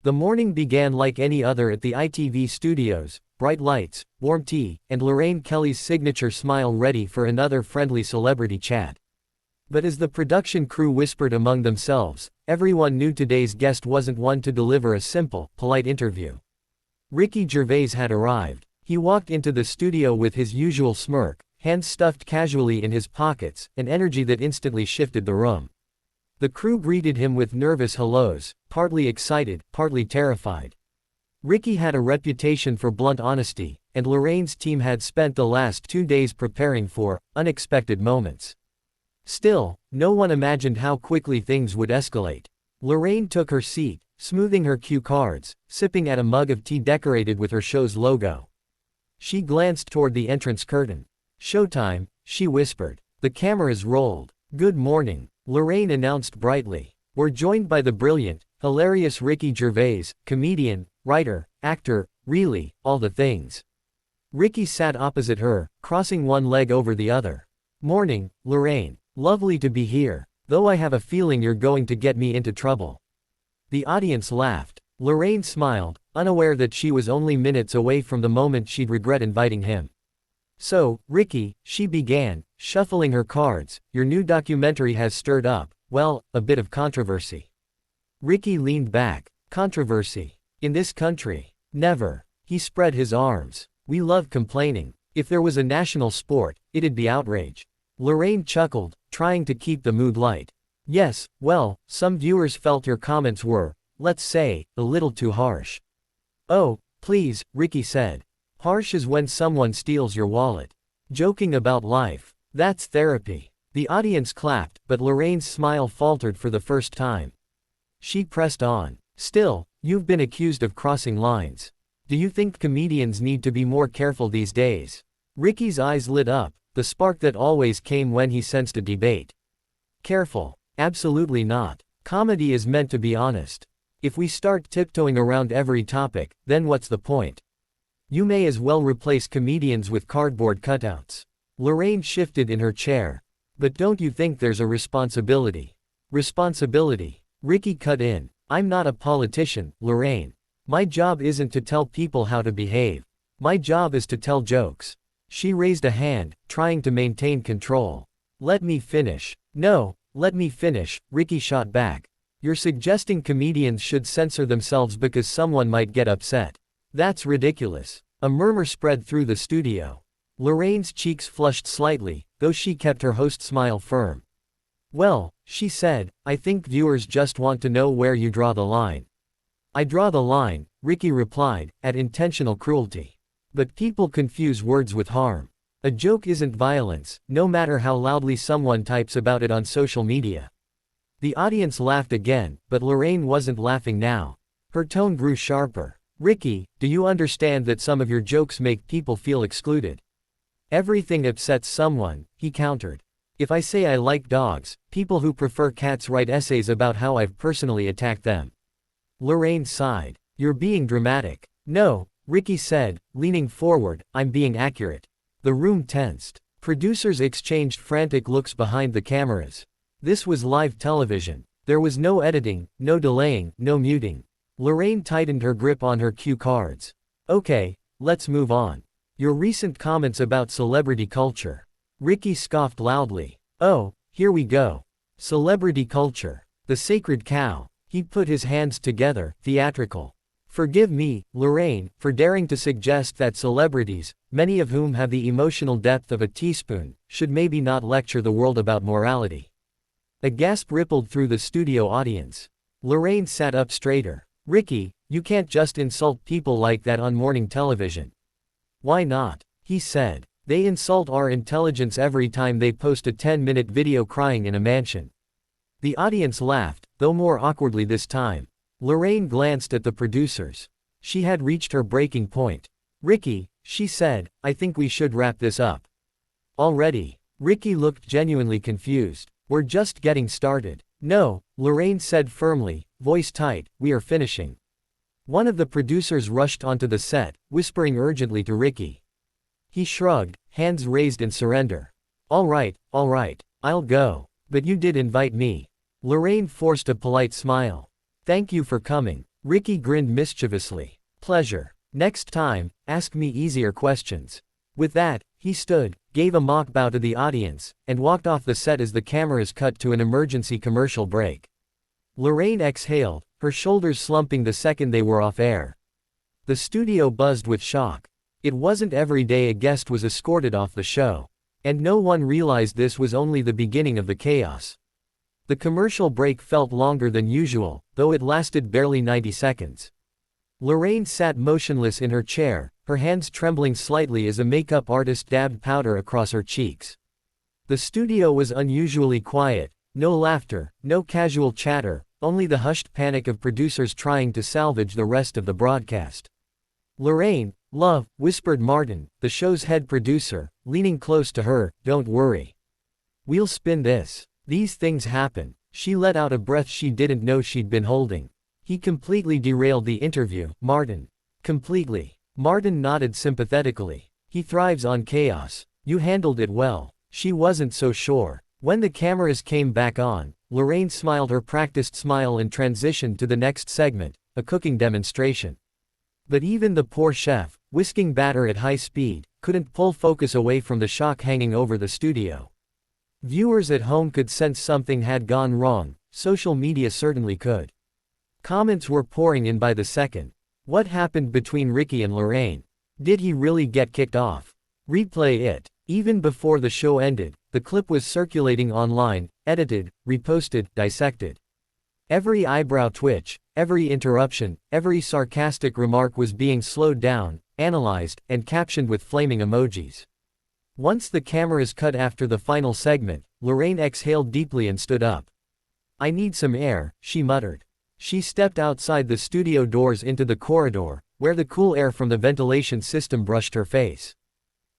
The morning began like any other at the ITV studios, bright lights, warm tea, and Lorraine Kelly's signature smile ready for another friendly celebrity chat. But as the production crew whispered among themselves, everyone knew today's guest wasn't one to deliver a simple, polite interview. Ricky Gervais had arrived. He walked into the studio with his usual smirk, hands stuffed casually in his pockets, an energy that instantly shifted the room. The crew greeted him with nervous hellos, partly excited, partly terrified. Ricky had a reputation for blunt honesty, and Lorraine's team had spent the last 2 days preparing for unexpected moments. Still, no one imagined how quickly things would escalate. Lorraine took her seat, smoothing her cue cards, sipping at a mug of tea decorated with her show's logo. She glanced toward the entrance curtain. "Showtime," she whispered. The cameras rolled. "Good morning," Lorraine announced brightly. "We're joined by the brilliant, hilarious Ricky Gervais, comedian, writer, actor, really, all the things." Ricky sat opposite her, crossing one leg over the other. "Morning, Lorraine. Lovely to be here, though I have a feeling you're going to get me into trouble." The audience laughed. Lorraine smiled, unaware that she was only minutes away from the moment she'd regret inviting him. "So, Ricky," she began, shuffling her cards, "your new documentary has stirred up, well, a bit of controversy." Ricky leaned back. "Controversy? In this country? Never." He spread his arms. "We love complaining. If there was a national sport, it'd be outrage." Lorraine chuckled, trying to keep the mood light. "Yes, well, some viewers felt your comments were, let's say, a little too harsh." "Oh, please," Ricky said. "Harsh is when someone steals your wallet. Joking about life. That's therapy." The audience clapped, but Lorraine's smile faltered for the first time. She pressed on. "Still, you've been accused of crossing lines. Do you think comedians need to be more careful these days?" Ricky's eyes lit up, the spark that always came when he sensed a debate. "Careful? Absolutely not. Comedy is meant to be honest. If we start tiptoeing around every topic, then what's the point? You may as well replace comedians with cardboard cutouts." Lorraine shifted in her chair. "But don't you think there's a responsibility?" "Responsibility?" Ricky cut in. "I'm not a politician, Lorraine. My job isn't to tell people how to behave. My job is to tell jokes." She raised a hand, trying to maintain control. "Let me finish." "No, let me finish," Ricky shot back. "You're suggesting comedians should censor themselves because someone might get upset. That's ridiculous." A murmur spread through the studio. Lorraine's cheeks flushed slightly, though she kept her host's smile firm. "Well," she said, "I think viewers just want to know where you draw the line." "I draw the line," Ricky replied, "at intentional cruelty. But people confuse words with harm. A joke isn't violence, no matter how loudly someone types about it on social media." The audience laughed again, but Lorraine wasn't laughing now. Her tone grew sharper. "Ricky, do you understand that some of your jokes make people feel excluded?" "Everything upsets someone," he countered. "If I say I like dogs, people who prefer cats write essays about how I've personally attacked them." Lorraine sighed. "You're being dramatic." "No," Ricky said, leaning forward, "I'm being accurate." The room tensed. Producers exchanged frantic looks behind the cameras. This was live television. There was no editing, no delaying, no muting. Lorraine tightened her grip on her cue cards. "Okay, let's move on. Your recent comments about celebrity culture." Ricky scoffed loudly. "Oh, here we go. Celebrity culture. The sacred cow." He put his hands together, theatrical. "Forgive me, Lorraine, for daring to suggest that celebrities, many of whom have the emotional depth of a teaspoon, should maybe not lecture the world about morality." A gasp rippled through the studio audience. Lorraine sat up straighter. "Ricky, you can't just insult people like that on morning television." "Why not?" he said. "They insult our intelligence every time they post a 10-minute video crying in a mansion." The audience laughed, though more awkwardly this time. Lorraine glanced at the producers. She had reached her breaking point. "Ricky," she said, "I think we should wrap this up." "Already?" Ricky looked genuinely confused. "We're just getting started." "No," Lorraine said firmly, voice tight, "we are finishing." One of the producers rushed onto the set, whispering urgently to Ricky. He shrugged, hands raised in surrender. All right, I'll go. But you did invite me." Lorraine forced a polite smile. "Thank you for coming." Ricky grinned mischievously. Pleasure. Next time, ask me easier questions. With that, he stood, gave a mock bow to the audience, and walked off the set as the cameras cut to an emergency commercial break. Lorraine exhaled, her shoulders slumping the second they were off air. The studio buzzed with shock. It wasn't every day a guest was escorted off the show. And no one realized this was only the beginning of the chaos. The commercial break felt longer than usual, though it lasted barely 90 seconds. Lorraine sat motionless in her chair, her hands trembling slightly as a makeup artist dabbed powder across her cheeks. The studio was unusually quiet, no laughter, no casual chatter, only the hushed panic of producers trying to salvage the rest of the broadcast. "Lorraine, love," whispered Martin, the show's head producer, leaning close to her, "don't worry. We'll spin this. These things happen." She let out a breath she didn't know she'd been holding. "He completely derailed the interview, Martin." "Completely." Martin nodded sympathetically. "He thrives on chaos. You handled it well." She wasn't so sure. When the cameras came back on, Lorraine smiled her practiced smile and transitioned to the next segment, a cooking demonstration. But even the poor chef, whisking batter at high speed, couldn't pull focus away from the shock hanging over the studio. Viewers at home could sense something had gone wrong, social media certainly could. Comments were pouring in by the second. What happened between Ricky and Lorraine? Did he really get kicked off? Replay it. Even before the show ended, the clip was circulating online, edited, reposted, dissected. Every eyebrow twitch, every interruption, every sarcastic remark was being slowed down, analyzed, and captioned with flaming emojis. Once the cameras cut after the final segment, Lorraine exhaled deeply and stood up. "I need some air," she muttered. She stepped outside the studio doors into the corridor, where the cool air from the ventilation system brushed her face.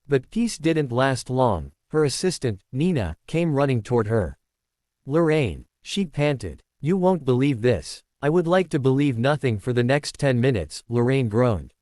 But peace didn't last long. Her assistant, Nina, came running toward her. "Lorraine," she panted. "You won't believe this." "I would like to believe nothing for the next 10 minutes, Lorraine groaned.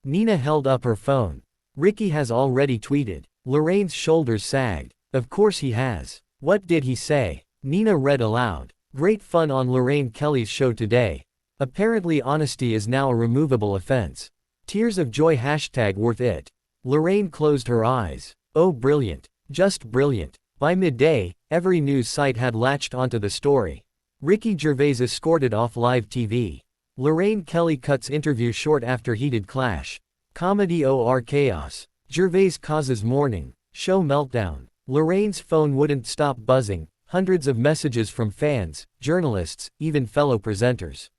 Nina held up her phone. "Ricky has already tweeted." Lorraine's shoulders sagged. "Of course he has. What did he say?" Nina read aloud. "Great fun on Lorraine Kelly's show today. Apparently honesty is now a removable offense. Tears of joy #worth it." Lorraine closed her eyes. Oh, brilliant. Just brilliant. By midday, every news site had latched onto the story. Ricky Gervais escorted off live TV. Lorraine Kelly cuts interview short after heated clash. Comedy or chaos. Gervais causes mourning. Show meltdown. Lorraine's phone wouldn't stop buzzing, hundreds of messages from fans, journalists, even fellow presenters.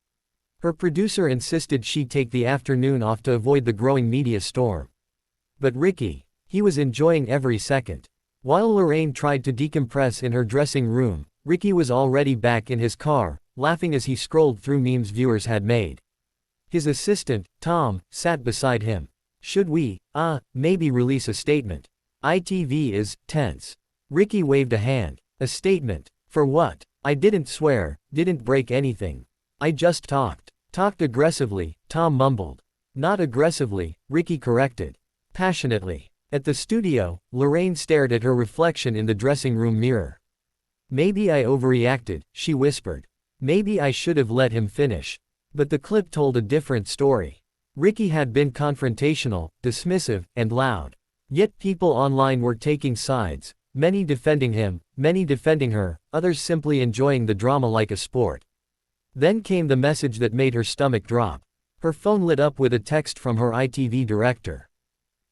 Her producer insisted she take the afternoon off to avoid the growing media storm. But Ricky, he was enjoying every second. While Lorraine tried to decompress in her dressing room, Ricky was already back in his car, laughing as he scrolled through memes viewers had made. His assistant, Tom, sat beside him. "Should we, maybe release a statement? ITV is tense." Ricky waved a hand. "A statement? For what? I didn't swear, didn't break anything. I just talked." "Talked aggressively," Tom mumbled. "Not aggressively," Ricky corrected. "Passionately." At the studio, Lorraine stared at her reflection in the dressing room mirror. "Maybe I overreacted," she whispered. "Maybe I should have let him finish." But the clip told a different story. Ricky had been confrontational, dismissive, and loud. Yet people online were taking sides, many defending him, many defending her, others simply enjoying the drama like a sport. Then came the message that made her stomach drop. Her phone lit up with a text from her ITV director.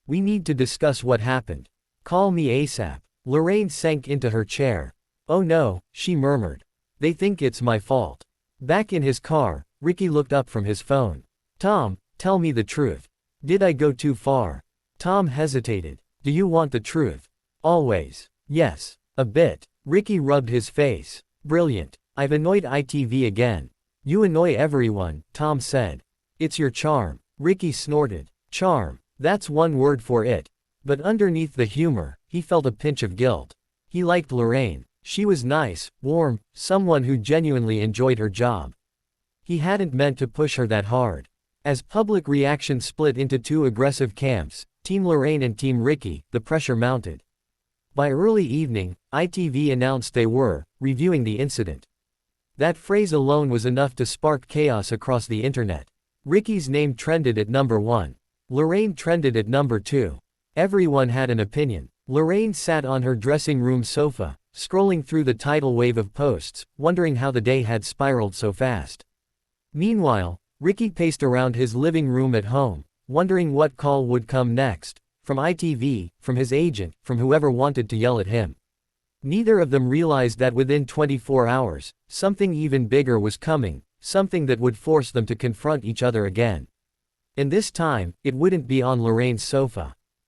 "We need to discuss what happened. Call me ASAP." Lorraine sank into her chair. "Oh no," she murmured. "They think it's my fault." Back in his car, Ricky looked up from his phone. "Tom, tell me the truth. Did I go too far?" Tom hesitated. "Do you want the truth?" "Always." "Yes. A bit." Ricky rubbed his face. "Brilliant. I've annoyed ITV again." "You annoy everyone," Tom said. "It's your charm." Ricky snorted. "Charm. That's one word for it." But underneath the humor, he felt a pinch of guilt. He liked Lorraine. She was nice, warm, someone who genuinely enjoyed her job. He hadn't meant to push her that hard. As public reaction split into two aggressive camps, Team Lorraine and Team Ricky, the pressure mounted. By early evening, ITV announced they were reviewing the incident. That phrase alone was enough to spark chaos across the internet. Ricky's name trended at number 1. Lorraine trended at number 2. Everyone had an opinion. Lorraine sat on her dressing room sofa, scrolling through the tidal wave of posts, wondering how the day had spiraled so fast. Meanwhile, Ricky paced around his living room at home, wondering what call would come next, from ITV, from his agent, from whoever wanted to yell at him. Neither of them realized that within 24 hours, something even bigger was coming, something that would force them to confront each other again. And this time, it wouldn't be on Lorraine's sofa.